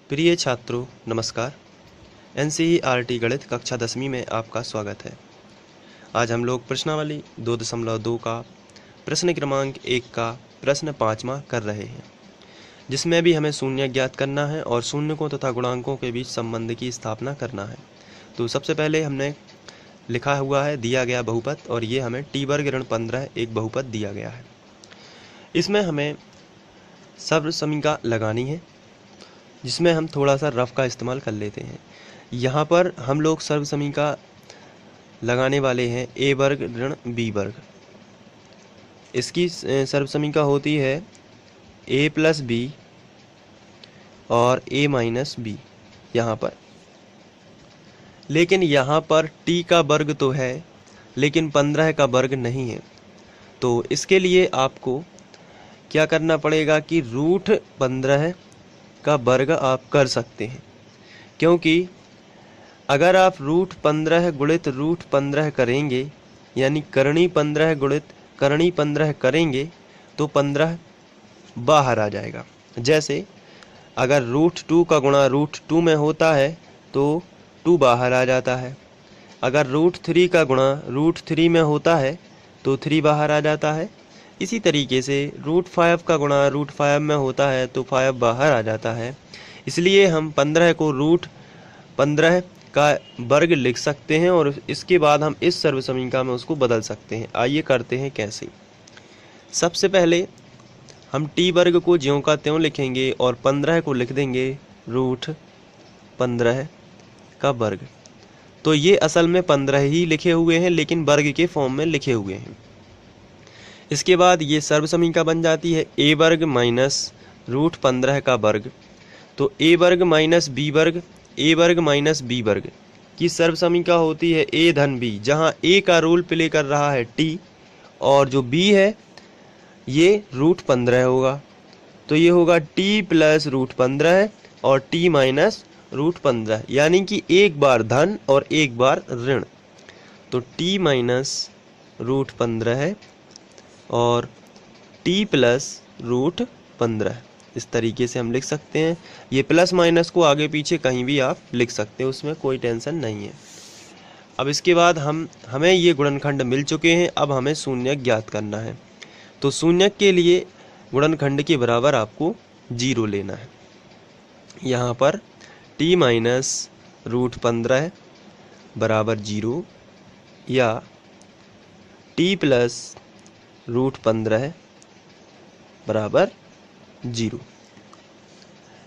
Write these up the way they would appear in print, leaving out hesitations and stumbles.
प्रिय छात्रों नमस्कार। एनसीईआरटी गणित कक्षा 10वीं में आपका स्वागत है। आज हम लोग प्रश्नावली 2.2 का प्रश्न क्रमांक 1 का प्रश्न 5वां कर रहे हैं, जिसमें भी हमें शून्य ज्ञात करना है और शून्यकों तथा गुणांकों के बीच संबंध की स्थापना करना है। तो सबसे पहले हमने लिखा हुआ है दिया गया बहुपद, और ये हमें टी वर्ग ऋण 15 एक बहुपद दिया गया है। इसमें हमें सर्वसमीका लगानी है, जिसमें हम थोड़ा सा रफ का इस्तेमाल कर लेते हैं। यहाँ पर हम लोग सर्वसमीका लगाने वाले हैं ए वर्ग ऋण बी वर्ग। इसकी सर्वसमीका होती है ए प्लस बी और ए माइनस बी यहाँ पर। लेकिन यहाँ पर टी का वर्ग तो है, लेकिन 15 का वर्ग नहीं है। तो इसके लिए आपको क्या करना पड़ेगा कि रूट 15 का वर्ग आप कर सकते हैं, क्योंकि अगर आप रूट 15 गुणित रूट 15 करेंगे, यानी करणी 15 गुणित करणी 15 करेंगे, तो 15 बाहर आ जाएगा। जैसे अगर रूट 2 का गुणा रूट 2 में होता है तो 2 बाहर आ जाता है। अगर रूट 3 का गुणा रूट 3 में होता है तो 3 बाहर आ जाता है। इसी तरीके से रूट 5 का गुणा रूट 5 में होता है तो 5 बाहर आ जाता है। इसलिए हम 15 को रूट 15 का वर्ग लिख सकते हैं और इसके बाद हम इस सर्वसमीका में उसको बदल सकते हैं। आइए करते हैं कैसे। सबसे पहले हम टी वर्ग को ज्यों का त्यों लिखेंगे और 15 को लिख देंगे रूट 15 का वर्ग। तो ये असल में 15 ही लिखे हुए हैं, लेकिन वर्ग के फॉर्म में लिखे हुए हैं। इसके बाद ये सर्वसमीका बन जाती है ए वर्ग माइनस रूट 15 का वर्ग। तो ए वर्ग माइनस बी वर्ग, ए वर्ग माइनस बी वर्ग की सर्वसमीका होती है ए धन बी, जहाँ ए का रोल प्ले कर रहा है टी और जो बी है ये रूट 15 होगा। तो ये होगा टी प्लस रूट 15 और टी माइनस रूट 15, यानी कि एक बार धन और एक बार ऋण। तो टी माइनस रूट 15 और टी प्लस रूट 15, इस तरीके से हम लिख सकते हैं। ये प्लस माइनस को आगे पीछे कहीं भी आप लिख सकते हैं, उसमें कोई टेंशन नहीं है। अब इसके बाद हमें ये गुणनखंड मिल चुके हैं। अब हमें शून्य ज्ञात करना है। तो शून्य के लिए गुणनखंड के बराबर आपको 0 लेना है। यहाँ पर टी माइनस रूट 15 बराबर 0 या टी प्लस रूट 15 बराबर 0।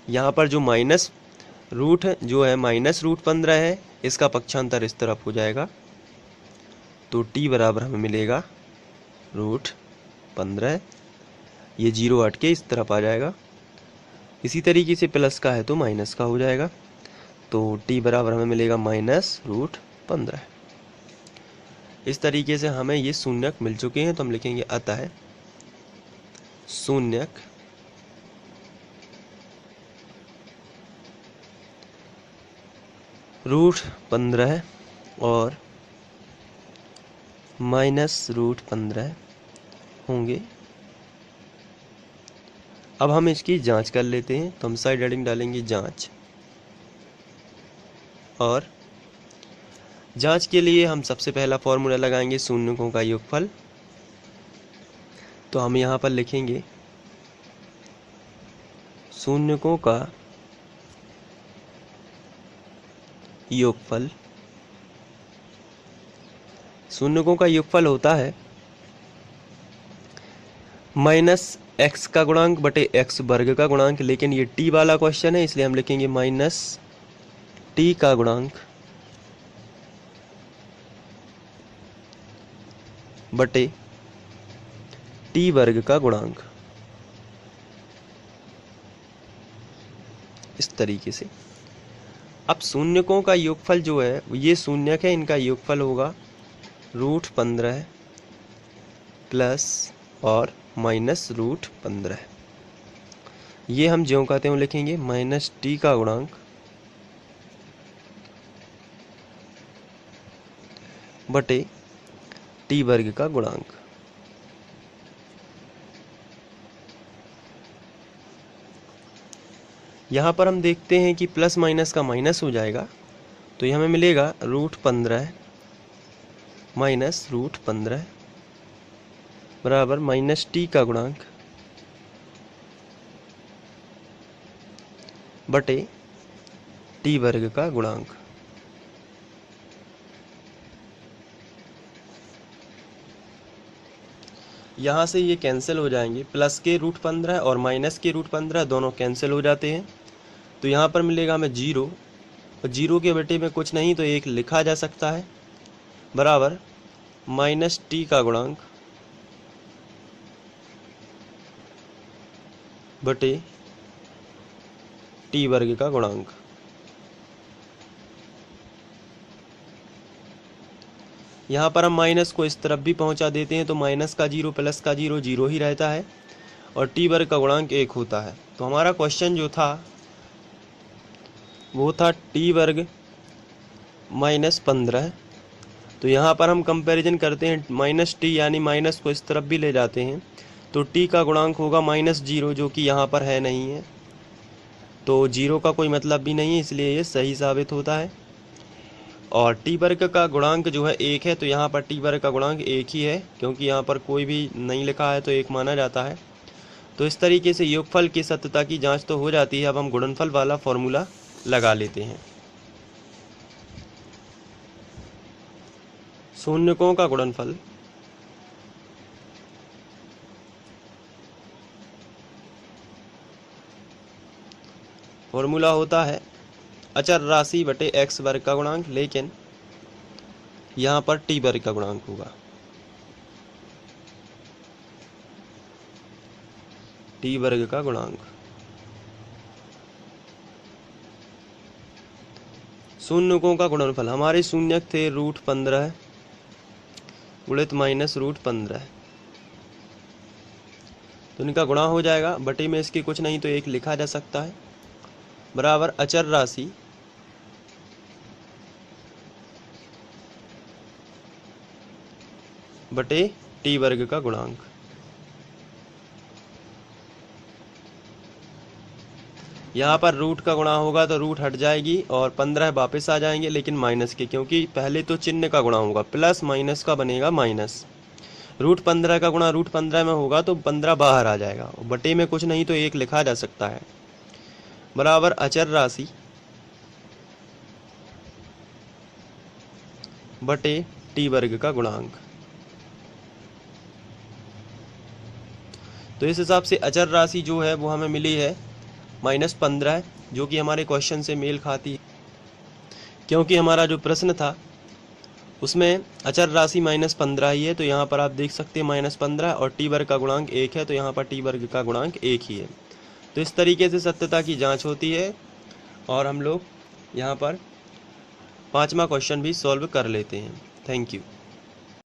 यहाँ पर जो माइनस रूट जो है माइनस रूट 15 है, इसका पक्षांतर इस तरफ हो जाएगा। तो टी बराबर हमें मिलेगा रूट 15, ये 0 हट के इस तरफ आ जाएगा। इसी तरीके से प्लस का है तो माइनस का हो जाएगा। तो टी बराबर हमें मिलेगा माइनस रूट 15। इस तरीके से हमें ये शून्यक मिल चुके हैं। तो हम लिखेंगे अतः शून्यक रूट 15 और माइनस रूट 15 होंगे। अब हम इसकी जांच कर लेते हैं। तो हम साइड हेडिंग डालेंगे जांच, और जांच के लिए हम सबसे पहला फॉर्मूला लगाएंगे शून्यकों का योगफल। तो हम यहाँ पर लिखेंगे शून्यकों का योगफल। शून्यकों का योगफल होता है माइनस एक्स का गुणांक बटे एक्स वर्ग का गुणांक, लेकिन ये टी वाला क्वेश्चन है इसलिए हम लिखेंगे माइनस टी का गुणांक बटे टी वर्ग का गुणांक, इस तरीके से। अब शून्यकों का योगफल जो है ये शून्यक है, इनका योगफल होगा रूट 15 प्लस और माइनस रूट 15। ये हम ज्यों का त्यों लिखेंगे माइनस टी का गुणांक बटे टी वर्ग का गुणांक। यहाँ पर हम देखते हैं कि प्लस माइनस का माइनस हो जाएगा, तो ये हमें मिलेगा √15 माइनस √15 बराबर माइनस टी का गुणांक बटे टी वर्ग का गुणांक। यहाँ से ये कैंसिल हो जाएंगे, प्लस के √15 और माइनस के √15 दोनों कैंसिल हो जाते हैं, तो यहाँ पर मिलेगा हमें 0, और 0 के बटे में कुछ नहीं तो 1 लिखा जा सकता है, बराबर माइनस टी का गुणांक बटे टी वर्ग का गुणांक। यहाँ पर हम माइनस को इस तरफ भी पहुँचा देते हैं, तो माइनस का 0 प्लस का 0 0 ही रहता है, और टी वर्ग का गुणांक 1 होता है। तो हमारा क्वेश्चन जो था वो था टी वर्ग -15। तो यहाँ पर हम कंपैरिजन करते हैं, माइनस टी यानी माइनस को इस तरफ भी ले जाते हैं, तो टी का गुणांक होगा -0, जो कि यहाँ पर है नहीं है, तो 0 का कोई मतलब भी नहीं है, इसलिए ये सही साबित होता है। और टी वर्ग का गुणांक जो है 1 है, तो यहाँ पर टी वर्ग का गुणांक 1 ही है, क्योंकि यहाँ पर कोई भी नहीं लिखा है तो 1 माना जाता है। तो इस तरीके से योगफल की सत्यता की जांच तो हो जाती है। अब हम गुणनफल वाला फॉर्मूला लगा लेते हैं। शून्यकों का गुणनफल फॉर्मूला होता है अचर राशि बटे x वर्ग का गुणांक, लेकिन यहाँ पर टी वर्ग का गुणांक होगा, टी वर्ग का गुणांक। शून्यकों का गुणनफल, हमारे शून्यक थे √15 गुणित माइनस √15, तो इनका गुणा हो जाएगा, बटे में इसके कुछ नहीं तो 1 लिखा जा सकता है, बराबर अचर राशि बटे टी वर्ग का गुणांक। यहाँ पर रूट का गुणा होगा तो रूट हट जाएगी और 15 वापस आ जाएंगे, लेकिन माइनस के, क्योंकि पहले तो चिन्ह का गुणा होगा, प्लस माइनस का बनेगा माइनस। √15 का गुणा √15 में होगा तो 15 बाहर आ जाएगा, बटे में कुछ नहीं तो 1 लिखा जा सकता है, बराबर अचर राशि बटे टी वर्ग का गुणांक। तो इस हिसाब से अचर राशि जो है वो हमें मिली है -15, जो कि हमारे क्वेश्चन से मेल खाती है, क्योंकि हमारा जो प्रश्न था उसमें अचर राशि -15 ही है। तो यहाँ पर आप देख सकते हैं -15, और टी वर्ग का गुणांक 1 है, तो यहाँ पर टी वर्ग का गुणांक 1 ही है। तो इस तरीके से सत्यता की जांच होती है, और हम लोग यहाँ पर 5वां क्वेश्चन भी सॉल्व कर लेते हैं। Thank you.